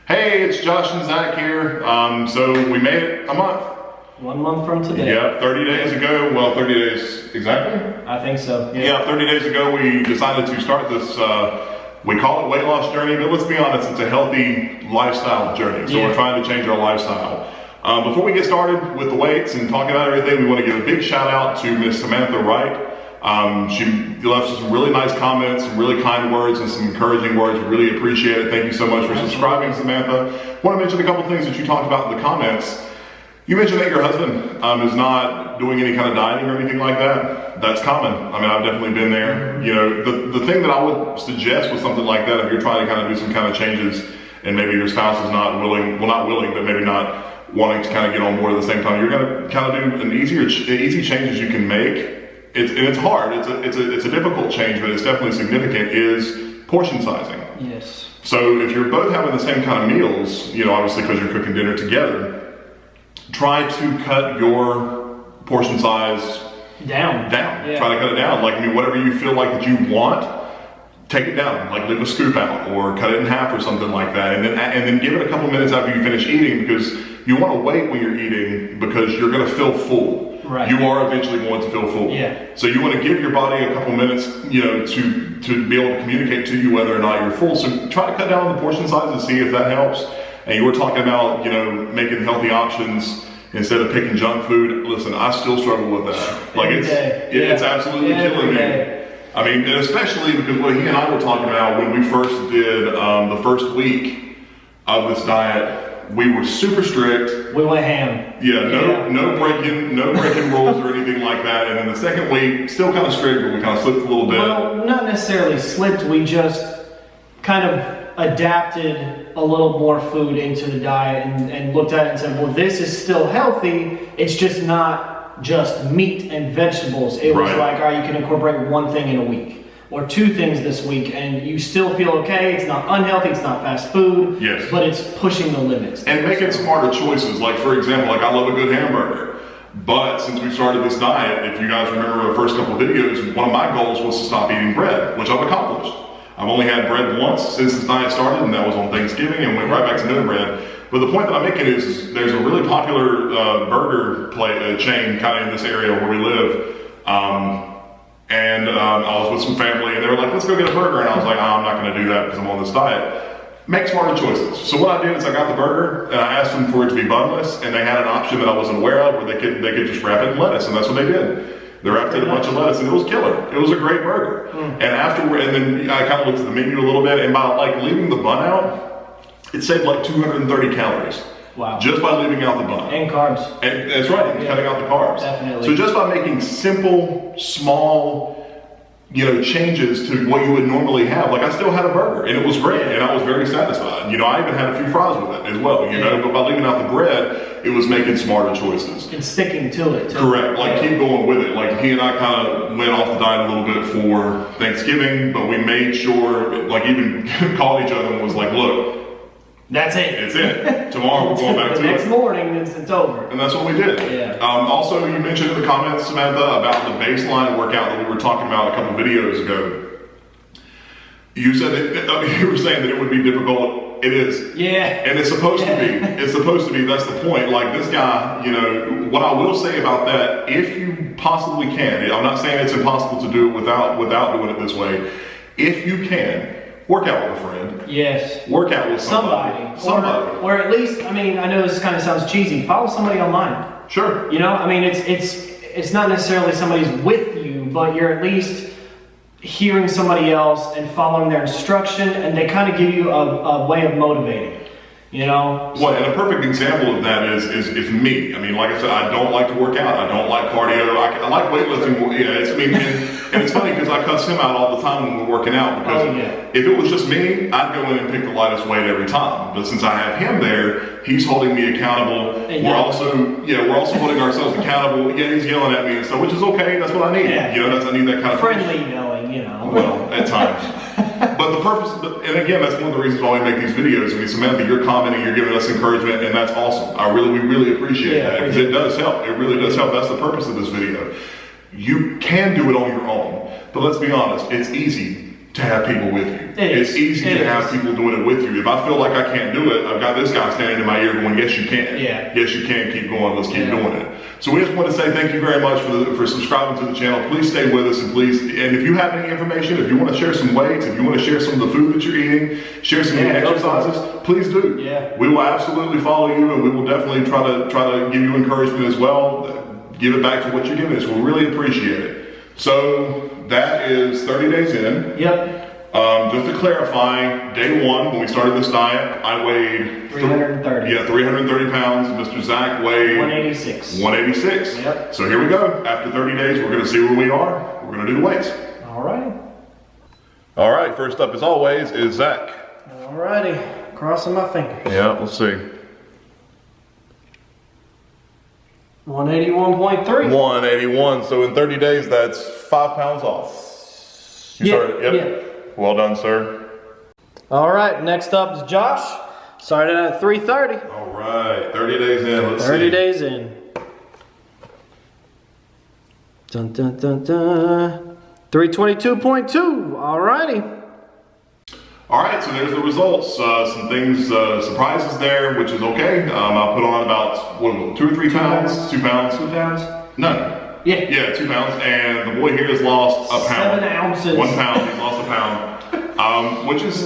Hey, it's Josh and Zack here. So we made it a month. 1 month from today. Yeah, 30 days ago. Well, 30 days exactly? I think so. Yeah, 30 days ago we decided to start this, we call it weight loss journey, but let's be honest, it's a healthy lifestyle journey. So we're trying to change our lifestyle. Before we get started with the weights and talking about everything, we want to give a big shout out to Miss Samantha Wright. She left some really nice comments, some really kind words, and some encouraging words. We really appreciate it. Thank you so much for subscribing, Samantha. I want to mention a couple things that you talked about in the comments. You mentioned that your husband is not doing any kind of dieting or anything like that. That's common. I mean, I've definitely been there. You know, the thing that I would suggest with something like that, if you're trying to kind of do some kind of changes and maybe your spouse is not willing, well, not willing, but maybe not wanting to kind of get on board at the same time, you're going to kind of do an easy changes you can make. It's hard. It's a difficult change, but it's definitely significant. Is portion sizing. Yes. So if you're both having the same kind of meals, you know, obviously because you're cooking dinner together, try to cut your portion size down. Yeah. Try to cut it down. Like, I mean, whatever you feel like that you want, take it down. Like, leave a scoop out or cut it in half or something like that, and then give it a couple minutes after you finish eating, because you want to wait when you're eating because you're going to feel full. Right. You are eventually going to feel full. Yeah. So you want to give your body a couple minutes, you know, to be able to communicate to you whether or not you're full. So try to cut down on the portion size and see if that helps. And you were talking about, you know, making healthy options instead of picking junk food. Listen, I still struggle with that. Like, it's absolutely killing me. I mean, and especially because what he and I were talking about when we first did the first week of this diet, we were super strict. We went ham. No breaking rules or anything like that. And then the second week, still kind of strict, but we kind of slipped a little bit. Well, not necessarily slipped. We just kind of adapted a little more food into the diet and looked at it and said, well, this is still healthy. It's just not just meat and vegetables. It was like, all right, you can incorporate one thing in a week or two things this week, and you still feel okay. It's not unhealthy, it's not fast food, but it's pushing the limits. And making smarter choices. Like, for example, like, I love a good hamburger, but since we started this diet, if you guys remember our first couple of videos, one of my goals was to stop eating bread, which I've accomplished. I've only had bread once since this diet started, and that was on Thanksgiving, and went right back to no bread. But the point that I'm making is there's a really popular burger chain kind of in this area where we live. And I was with some family, and they were like, let's go get a burger. And I was like, oh, I'm not going to do that because I'm on this diet. Make smarter choices. So what I did is I got the burger, and I asked them for it to be bunless, and they had an option that I wasn't aware of where they could just wrap it in lettuce, and that's what they did. They wrapped it in a bunch of lettuce, and it was killer. It was a great burger. And then I kind of looked at the menu a little bit, and by like leaving the bun out, it saved like 230 calories. Wow. Just by leaving out the bun. And carbs. And that's right, cutting out the carbs. Definitely. So just by making simple, small, you know, changes to what you would normally have. Like, I still had a burger, and it was great, and I was very satisfied. You know, I even had a few fries with it as well, you know, but by leaving out the bread, it was making smarter choices. And sticking to it, too. Correct, like, keep going with it. Like, he and I kind of went off the diet a little bit for Thanksgiving, but we made sure, like, even called each other and was like, look, that's it. It's it. Tomorrow we're going back to it. The next morning, it's over. And that's what we did. Yeah. Also, you mentioned in the comments, Samantha, about the baseline workout that we were talking about a couple videos ago. You said that, you were saying that it would be difficult. It is. Yeah. And it's supposed to be. It's supposed to be. That's the point. Like, this guy, you know, what I will say about that, if you possibly can, I'm not saying it's impossible to do it without doing it this way. If you can, work out with a friend. Yes. Work out with somebody. Or at least, I mean, I know this kind of sounds cheesy, follow somebody online. Sure. You know, I mean, it's not necessarily somebody's with you, but you're at least hearing somebody else and following their instruction, and they kind of give you a way of motivating. You know? Well, and a perfect example of that is me. I mean, like I said, I don't like to work out. I don't like cardio. I like weightlifting more. Yeah, and it's funny because I cuss him out all the time when we're working out, because if it was just me, I'd go in and pick the lightest weight every time. But since I have him there, he's holding me accountable. We're also holding ourselves accountable. Yeah, he's yelling at me and stuff, which is okay. That's what I need. Yeah. You know, I need that kind of friendly yelling. You know. Well, at times. But the purpose, and again, that's one of the reasons why we make these videos. I mean, Samantha, you're commenting, you're giving us encouragement, and that's awesome. We really appreciate that, because it does help. It really does help. That's the purpose of this video. You can do it on your own, but let's be honest, it's easy to have people with you. It's easy to have people doing it with you. If I feel like I can't do it, I've got this guy standing in my ear going, yes, you can. Yeah. Yes, you can. Keep going. Let's keep doing it. So we just want to say thank you very much for subscribing to the channel. Please stay with us, and if you have any information, if you want to share some weights, if you want to share some of the food that you're eating, share some of your exercises, please do. Yeah. We will absolutely follow you, and we will definitely try to give you encouragement as well. Give it back to what you're giving us. We really appreciate it. So that is 30 days in. Yep. Just to clarify, day one, when we started this diet, I weighed 330. 330 pounds. Mr. Zack weighed 186. 186. Yep. So here we go. After 30 days, we're going to see where we are. We're going to do the weights. All right. All right. First up, as always, is Zack. All righty. Crossing my fingers. Yeah, let's see. 181.3. 181. So in 30 days, that's 5 pounds off. Yep. Well done, sir. All right, next up is Josh. Started at 330. All right, 30 days in. Let's see. 30 days in. Dun, dun, dun, dun. 322.2. All righty. All right, so there's the results. Some things, surprises there, which is okay. I put on about, 2 or 3 pounds? 2 pounds. 2 pounds? No. Yeah, 2 pounds, and the boy here has lost a pound. 7 ounces. 1 pound, he's lost a pound,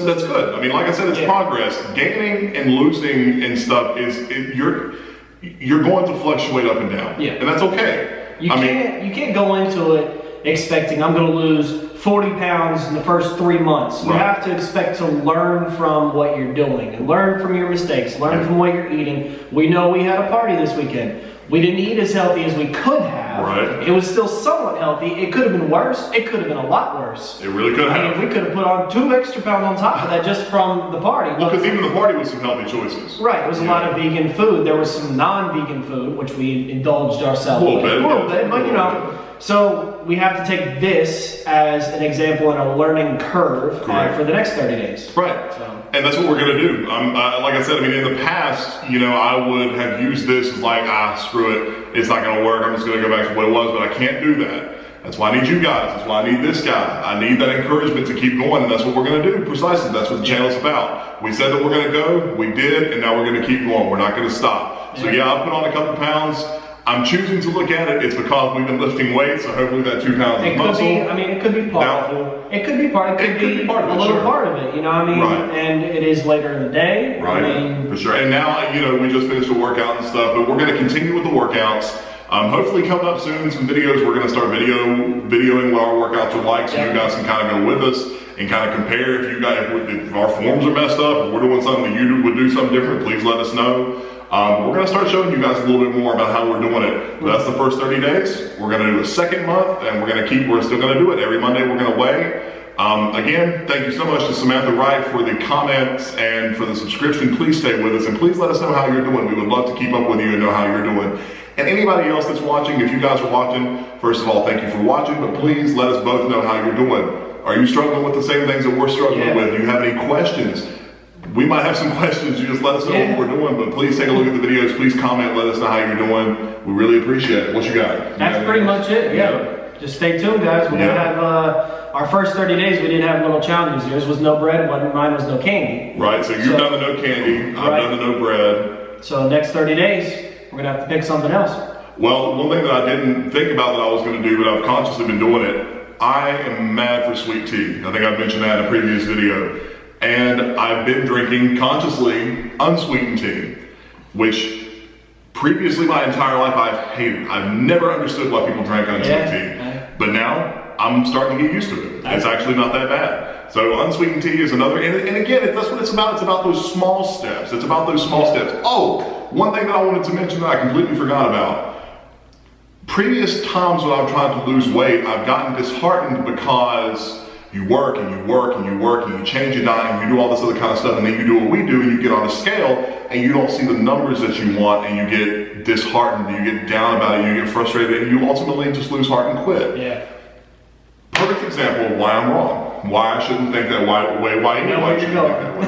that's good. I mean, like I said, it's progress. Gaining and losing and stuff you're going to fluctuate up and down, and that's okay. You can't go into it expecting I'm going to lose 40 pounds in the first 3 months. You have to expect to learn from what you're doing and learn from your mistakes, learn from what you're eating. We know we had a party this weekend. We didn't eat as healthy as we could have. Right. It was still somewhat healthy. It could have been worse. It could have been a lot worse. It really could have. I mean, we could have put on 2 extra pounds on top of that just from the party. Well, because even the party was some healthy choices. Right. There was a lot of vegan food. There was some non-vegan food, which we indulged ourselves a little bit, but you know. So we have to take this as an example in a learning curve for the next 30 days. Right. And that's what we're going to do. Like I said, I mean, in the past, I would have used this as like, screw it. It's not going to work. I'm just going to go back to what it was, but I can't do that. That's why I need you guys. That's why I need this guy. I need that encouragement to keep going, and that's what we're going to do. Precisely. That's what the channel's about. We said that we're going to go. We did, and now we're going to keep going. We're not going to stop. So yeah, I put on a couple pounds. I'm choosing to look at it. It's because we've been lifting weights, so hopefully that 2 pounds is muscle. It could be part. Doubtful. It could be part. It could be part of it, a little part of it. You know what I mean? Right. And it is later in the day. Right. For sure. And now, we just finished a workout and stuff, but we're going to continue with the workouts. Hopefully coming up soon, some videos. We're going to start videoing what our workouts are like, so you guys can kind of go with us and kind of compare. If our forms are messed up, if we're doing something that you would do something different, please let us know. We're going to start showing you guys a little bit more about how we're doing it. But that's the first 30 days. We're going to do a second month, and we're still going to do it. Every Monday we're going to weigh. Again, thank you so much to Samantha Wright for the comments and for the subscription. Please stay with us, and please let us know how you're doing. We would love to keep up with you and know how you're doing. And anybody else that's watching, if you guys are watching, first of all, thank you for watching, but please let us both know how you're doing. Are you struggling with the same things that we're struggling with? Do you have any questions? We might have some questions. You just let us know what we're doing, but please take a look at the videos. Please comment, let us know how you're doing. We really appreciate it. What you got? That's pretty much it. Yeah. Just stay tuned, guys. We're gonna have our first 30 days. We did have little challenges. Yours was no bread. Mine was no candy. Right. So you've done the no candy. I've done the no bread. So next 30 days, we're gonna have to pick something else. Well, one thing that I didn't think about that I was going to do, but I've consciously been doing it. I am mad for sweet tea. I think I've mentioned that in a previous video. And I've been drinking consciously unsweetened tea, which previously my entire life I've hated. I've never understood why people drank unsweetened tea. But now I'm starting to get used to it. It's actually not that bad. So unsweetened tea is another, and again, that's what it's about. It's about those small steps. It's about those small steps. Oh, one thing that I wanted to mention that I completely forgot about. Previous times when I've tried to lose weight, I've gotten disheartened because you work and you work and you work and you change your diet and you do all this other kind of stuff, and then you do what we do and you get on a scale and you don't see the numbers that you want, and you get disheartened, you get down about it, you get frustrated, and you ultimately just lose heart and quit. Yeah. Perfect example of why I'm wrong. Why I shouldn't think that way, why anyone shouldn't think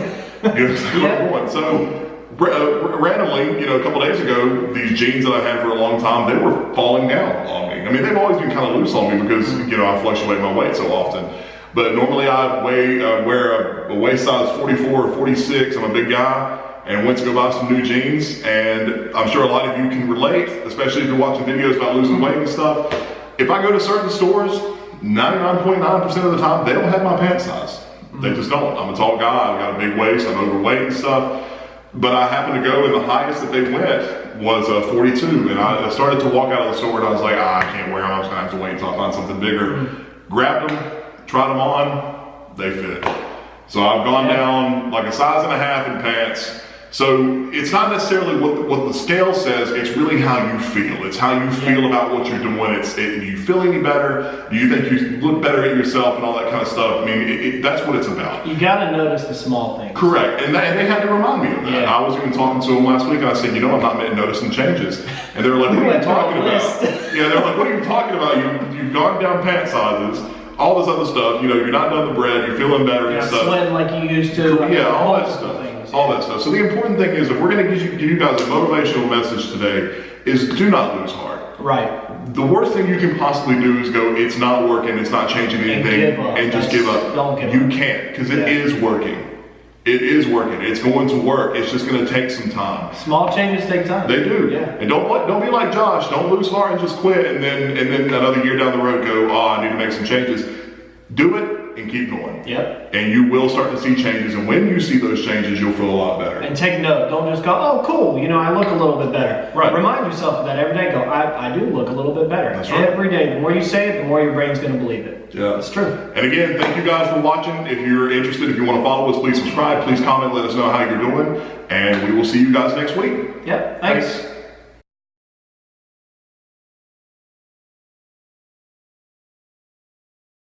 that way. You know exactly where I'm going. So randomly, a couple days ago, these jeans that I had for a long time, they were falling down on me. I mean, they've always been kind of loose on me because, I fluctuate my weight so often. But normally I wear a waist size 44 or 46. I'm a big guy, and went to go buy some new jeans. And I'm sure a lot of you can relate, especially if you're watching videos about losing weight and stuff. If I go to certain stores, 99.9% of the time, they don't have my pant size. They just don't. I'm a tall guy, I've got a big waist, I'm overweight and stuff. But I happened to go, and the highest that they went was 42. And I started to walk out of the store, and I was like, I can't wear them. I'm just gonna have to wait until I find something bigger. Grabbed them, tried them on, they fit. So I've gone down like a size and a half in pants. So it's not necessarily what the scale says, it's really how you feel. It's how you feel about what you're doing. Do you feel any better? Do you think you look better at yourself and all that kind of stuff? I mean, that's what it's about. You gotta notice the small things. Correct, and they had to remind me of that. I was even talking to them last week, and I said, I'm not noticing changes. And they were like, what are you talking about? Yeah, they're like, what are you talking about? You've gone down pant sizes, all this other stuff. You're not done the bread, you're feeling better and stuff. Sweating like you used to. Yeah, all that stuff. All that stuff. So the important thing is, if we're going to give you guys a motivational message today, is do not lose heart. Right. The worst thing you can possibly do is go, it's not working, it's not changing anything, and just give up. Don't give up. You can't, because it is working. It is working. It's going to work. It's just going to take some time. Small changes take time. They do. Yeah. And don't be like Josh. Don't lose heart and just quit, and then another year down the road go, I need to make some changes. Do it and keep going. Yep. And you will start to see changes, and when you see those changes, you'll feel a lot better. And take note. Don't just go, oh, cool, I look a little bit better. Right. Remind yourself of that every day. Go, I do look a little bit better. That's right. Every day. The more you say it, the more your brain's going to believe it. Yeah. It's true. And again, thank you guys for watching. If you're interested, if you want to follow us, please subscribe. Please comment, let us know how you're doing. And we will see you guys next week. Yep. Thanks.